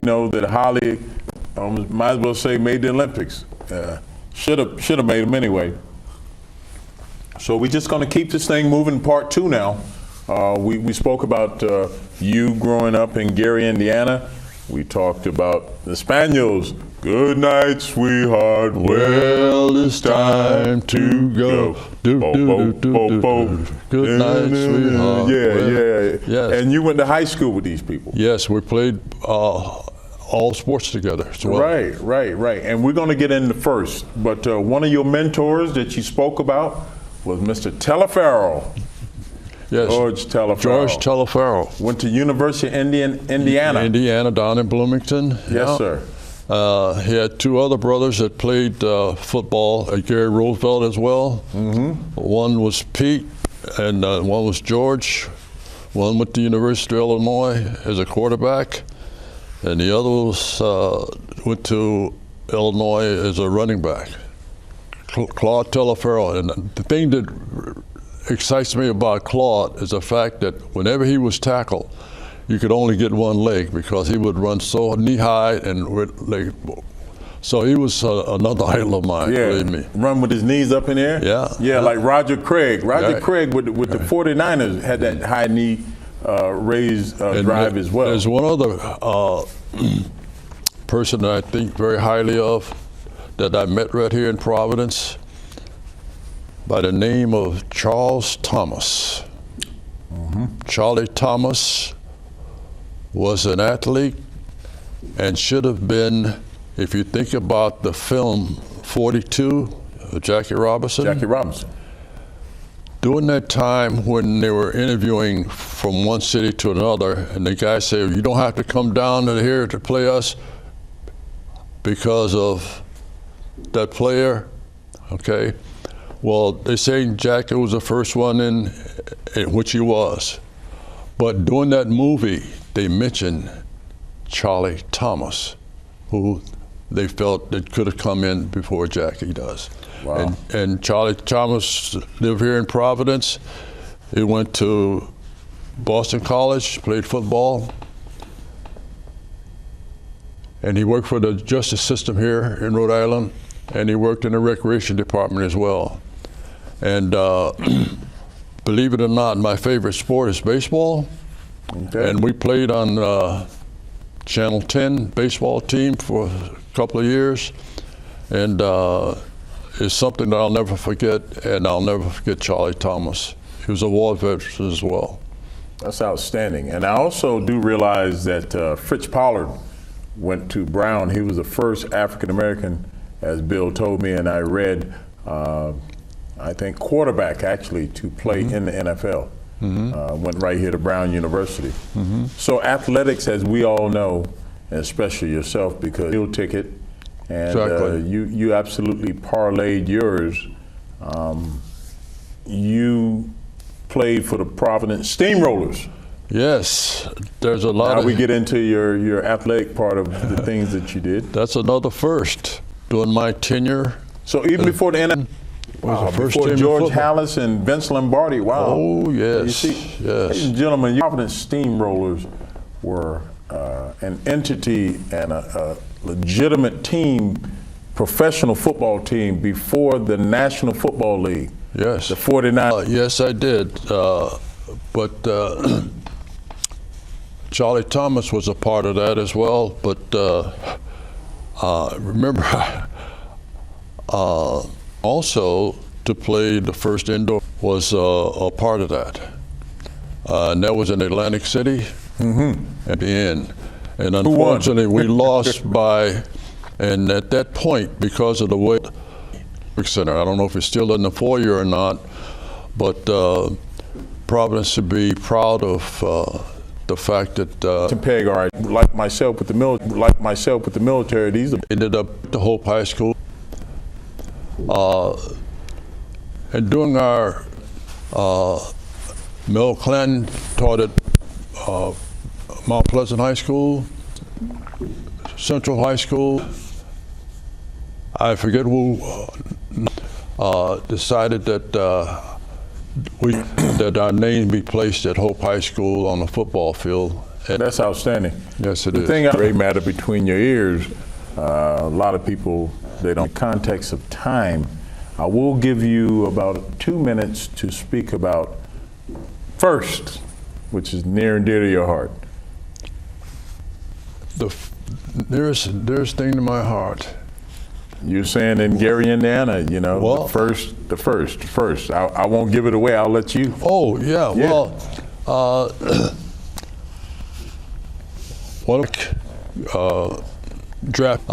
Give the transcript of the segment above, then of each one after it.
know that Holly, might as well say, made the Olympics. Should have made them anyway. So we're just going to keep this thing moving. Part 2 now. We spoke about you growing up in Gary, Indiana. We talked about the Spaniels. Good night, sweetheart. Well, it's time to go. Good night, sweetheart. Yeah. Yes. And you went to high school with these people. Yes, we played all sports together as well. Right. And we're going to get into first. But one of your mentors that you spoke about was Mr. Taliaferro. Yes. George Taliaferro. George Taliaferro. Went to University of Indiana. Indiana, down in Bloomington. Yes, sir. He had 2 other brothers that played football at Gary Roosevelt as well. Mm-hmm. One was Pete, and one was George. One went to University of Illinois as a quarterback, and the other was went to Illinois as a running back. Claude Taliaferro. And the thing that excites me about Claude is the fact that whenever he was tackled, you could only get one leg because he would run so knee-high and leg. So he was another idol of mine, believe me. Run with his knees up in the air? Yeah, like Roger Craig. Roger Craig with the 49ers had that high knee raised drive as well. There's one other person that I think very highly of that I met right here in Providence by the name of Charles Thomas. Mm-hmm. Charlie Thomas was an athlete and should have been, if you think about the film 42, Jackie Robinson. During that time when they were interviewing from one city to another, and the guy said, you don't have to come down to here to play us because of that player, okay? Well, they say Jackie was the first one in which he was. But during that movie, they mentioned Charlie Thomas, who they felt that could have come in before Jackie does. Wow. And Charlie Thomas lived here in Providence. He went to Boston College, played football, and he worked for the justice system here in Rhode Island, and he worked in the recreation department as well. And believe it or not, my favorite sport is baseball. Okay. And we played on Channel 10 baseball team for a couple of years. And it's something that I'll never forget, and I'll never forget Charlie Thomas. He was a war veteran as well. That's outstanding. And I also do realize that Fritz Pollard went to Brown. He was the first African-American, as Bill told me, and I read, I think, quarterback actually to play in the NFL. Mm-hmm. Went right here to Brown University. Mm-hmm. So athletics, as we all know, and especially yourself, because meal ticket, and exactly. You absolutely parlayed yours. You played for the Providence Steamrollers. Yes, there's a lot. Now we get into your athletic part of the things that you did. That's another first during my tenure. So even before the NFL. Wow, before George Halas and Vince Lombardi, wow. Oh, yes. You see, ladies and gentlemen, your Providence Steamrollers were an entity and a legitimate team, professional football team before the National Football League. Yes. The 49. Yes, I did. But Charlie Thomas was a part of that as well. But remember, also, to play the first indoor was a part of that. And that was in Atlantic City at the end. And unfortunately, we lost by, and at that point, because of the way, Center, I don't know if it's still in the foyer or not, but Providence should be proud of the fact that Tim Pegard, like myself with the military, these ended up at Hope High School. And during our Mel Clanton taught at Mount Pleasant High School, Central High School. I forget who decided that that our name be placed at Hope High School on the football field, That's outstanding. Yes, it the is. thing, gray matter between your ears. A lot of people, they don't. In the context of time, I will give you about 2 minutes to speak about first, which is near and dear to your heart. The nearest thing to my heart. You're saying in Gary, Indiana, you know, Well, the first. I won't give it away. I'll let you. Oh, yeah. Yeah. Well, one draft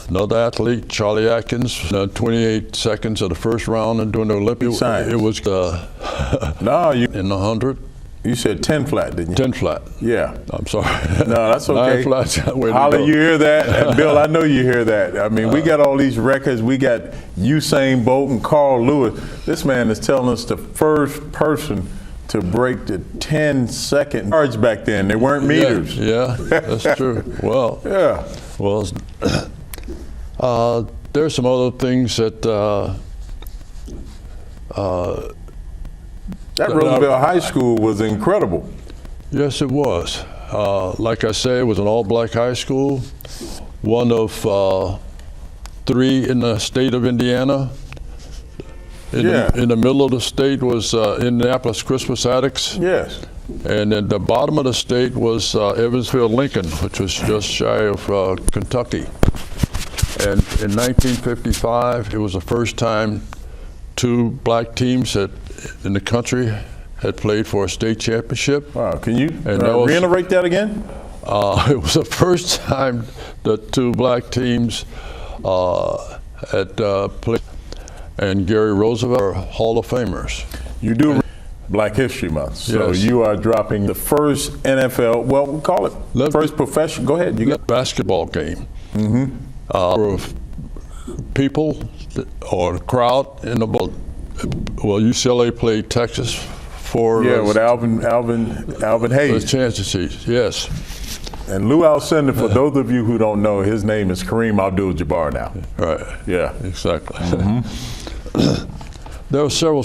another athlete, Charlie Atkins, 28 seconds of the first round and during the Olympics. Science. It was No, you in the 100, said 10 flat, didn't you? 10 flat. Yeah. I'm sorry. No, that's okay. 9 flats. Way to Holly, go. you hear that? And Bill, I know you hear that. I mean, we got all these records. We got Usain Bolt and Carl Lewis. This man is telling us the first person to break the 10-second yards back then. They weren't meters. Yeah, that's true. Well, Yeah. well, there's some other things that That Roosevelt High School was incredible. yes, it was. Like I say, it was an all-black high school, one of 3 in the state of Indiana. Yeah. In the middle of the state was Indianapolis Crispus Attucks, Yes. and at the bottom of the state was Evansville Lincoln, which was just shy of Kentucky. And in 1955, it was the first time 2 black teams in the country had played for a state championship. Wow. Can you And that was- reiterate that again? It was the first time that 2 black teams had played, and Gary Roosevelt are Hall of Famers. You do Black History Month. So Yes. you are dropping the first NFL, well, we call it first professional. Go ahead. You got Basketball game. Of people or crowd in the boat. Well, UCLA played Texas for with Alvin the Hayes. Kansas City. Yes. And Lou Alcindor, for those of you who don't know, his name is Kareem Abdul-Jabbar now. Right. Yeah. Exactly. There were several.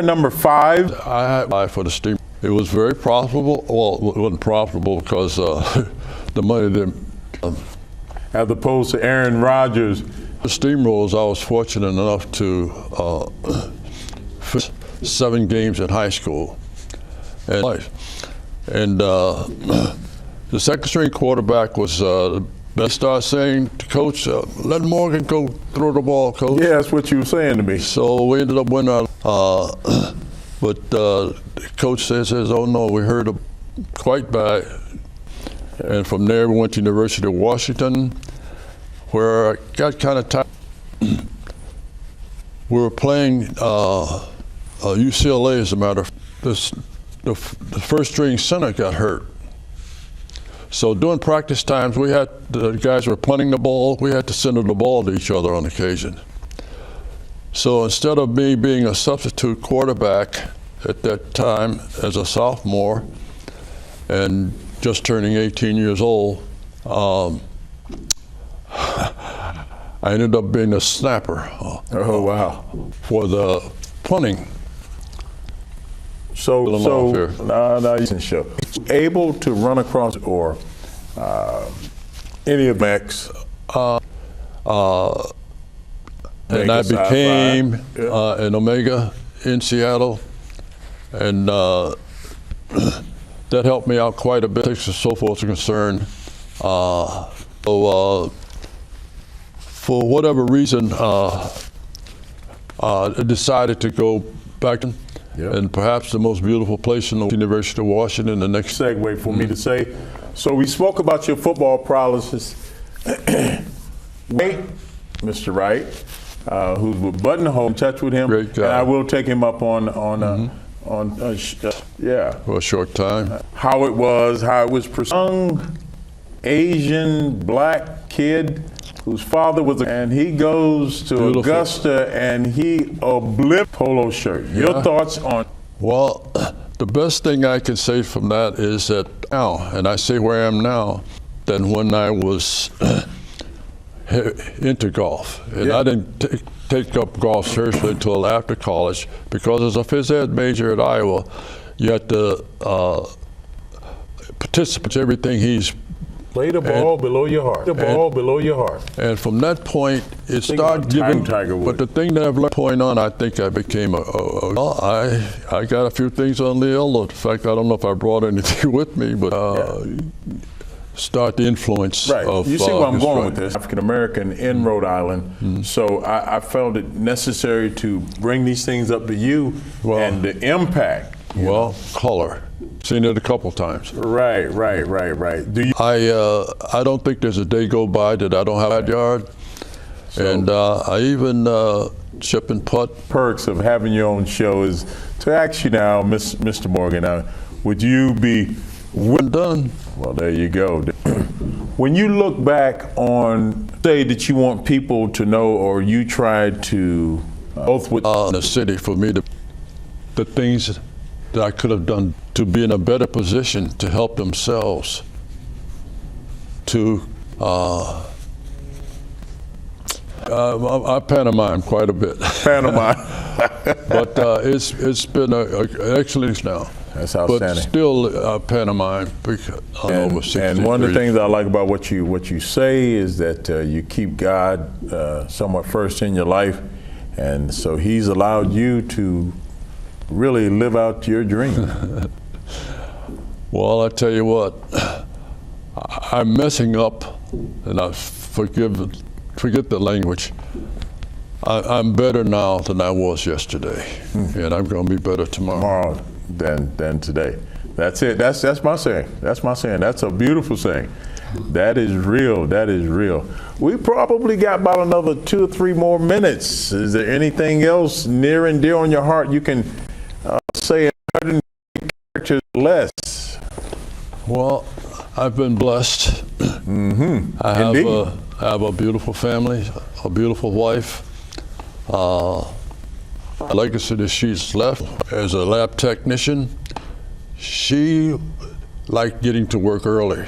Number 5. I had applied for the steam. It was very profitable. Well, it wasn't profitable because the money didn't. As opposed to Aaron Rodgers. The steamrollers, I was fortunate enough to finish 7 games in high school and life. And the second string quarterback was the best. Started saying to coach, let Morgan go throw the ball, coach. Yeah, that's what you were saying to me. So we ended up winning. But the coach says, oh no, we heard quite bad. And from there we went to University of Washington, where I got kind of tired. We were playing UCLA, as a matter of fact. The first string center got hurt. So during practice times, the guys were punting the ball. We had to send the ball to each other on occasion. So instead of me being a substitute quarterback at that time as a sophomore and just turning 18 years old, I ended up being a snapper Oh, wow. for the punting. So you show. Able to run across or any of Max. And I became an Omega in Seattle, and that helped me out quite a bit as so forth is concerned. For whatever reason, I decided to go back, and perhaps the most beautiful place in the University of Washington. The next segue for me to say. So we spoke about your football prowess. Mr. Wright, who's with Buttonhole, in touch with him. Great guy. And I will take him up on for a short time. how it was young Asian black kid whose father was and he goes to Beautiful. Augusta and he polo shirt. Your thoughts on? Well, the best thing I can say from that is that now, and I say where I am now, than when I was into golf. And I didn't take up golf seriously until after college, because as a phys ed major at Iowa, you had to participates in everything he's. Play the ball below your heart. The ball below your heart. And from that point, it Think started about giving. Tiger Woods. But the thing that I've learned point on, I think I became well, I got a few things on the elbow. In fact, I don't know if I brought anything with me, but start the influence Right. of. You see where I'm his going writing. with this. African American in Rhode Island. So I felt it necessary to bring these things up to you and the impact. Well, color. Seen it a couple times. Right. Do you? I don't think there's a day go by that I don't have a yard. And I even chip and putt. Perks of having your own show is to ask you now, Mr. Morgan, would you be Done. Well, there you go. When you look back on, say that you want people to know, or you tried to, both with In the city for me to, the things that I could have done to be in a better position to help themselves, to I pantomime quite a bit. Panama. But it's been an excellent now. That's outstanding. But still pantomime on over 60 And one of the degrees. things I like about what you say is that you keep God somewhat first in your life, and so He's allowed you to really live out your dream. Well, I tell you what, I'm messing up, and I forget the language. I'm better now than I was yesterday, and I'm going to be better tomorrow. Than today. That's it. That's my saying. That's my saying. That's a beautiful saying. That is real. That is real. We probably got about another 2 or 3 more minutes. Is there anything else near and dear on your heart you can say in 100 characters less? Well, I've been blessed. I have a beautiful family, a beautiful wife. Like I said, she's left as a lab technician. She liked getting to work early,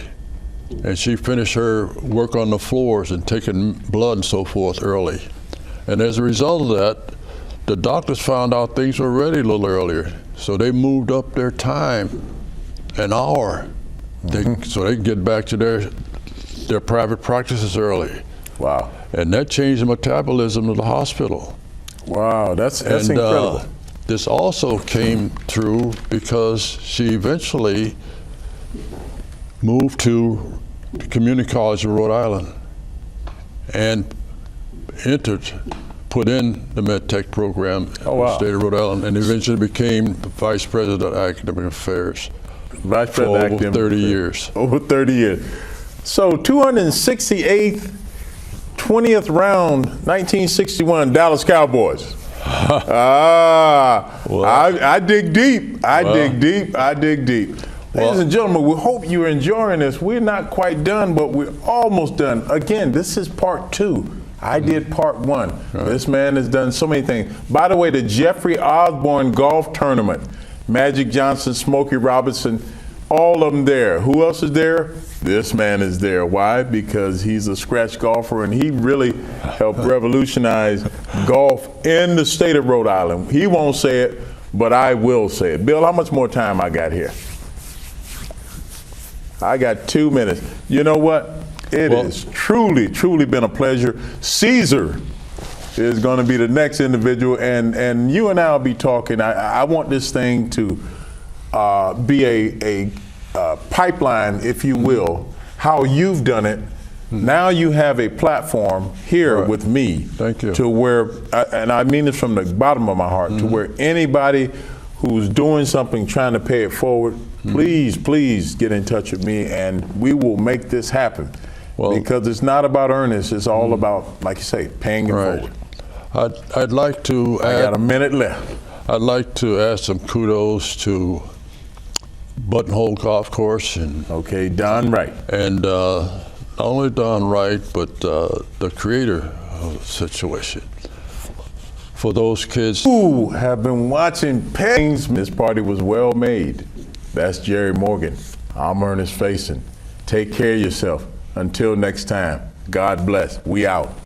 and she finished her work on the floors and taking blood and so forth early. And as a result of that, the doctors found out things were ready a little earlier, so they moved up their time an hour, so they could get back to their private practices early. Wow. And that changed the metabolism of the hospital. Wow, that's incredible. This also came through because she eventually moved to the Community College of Rhode Island and put in the MedTech program in the state of Rhode Island, and eventually became the Vice President of Academic Affairs Vice for President over 30 years. Over 30 years. So 268th, 20th round, 1961, Dallas Cowboys. I dig deep. I dig deep. Ladies and gentlemen, we hope you're enjoying this. We're not quite done, but we're almost done. Again, this is part 2. I did part 1. Right. This man has done so many things. By the way, the Jeffrey Osborne Golf Tournament, Magic Johnson, Smokey Robinson, all of them there. Who else is there? This man is there. Why? Because he's a scratch golfer, and he really helped revolutionize golf in the state of Rhode Island. He won't say it, but I will say it. Bill, how much more time I got here? I got 2 minutes. You know what? It has truly been a pleasure. Caesar is going to be the next individual, and you and I will be talking. I want this thing to be a pipeline, if you will, how you've done it. Now you have a platform here with me. Thank you. To where, and I mean this from the bottom of my heart, to where anybody who's doing something, trying to pay it forward, please get in touch with me, and we will make this happen. Because it's not about earnings, it's all about, like you say, paying it forward. I'd like to add, I got a minute left. I'd like to add some kudos to Buttonhole Golf Course and Don Wright, and not only Don Wright, but the creator of the situation. For those kids who have been watching things, this party was well made. That's Jerry Morgan. I'm Ernest Faison. Take care of yourself. Until next time, God bless. We out.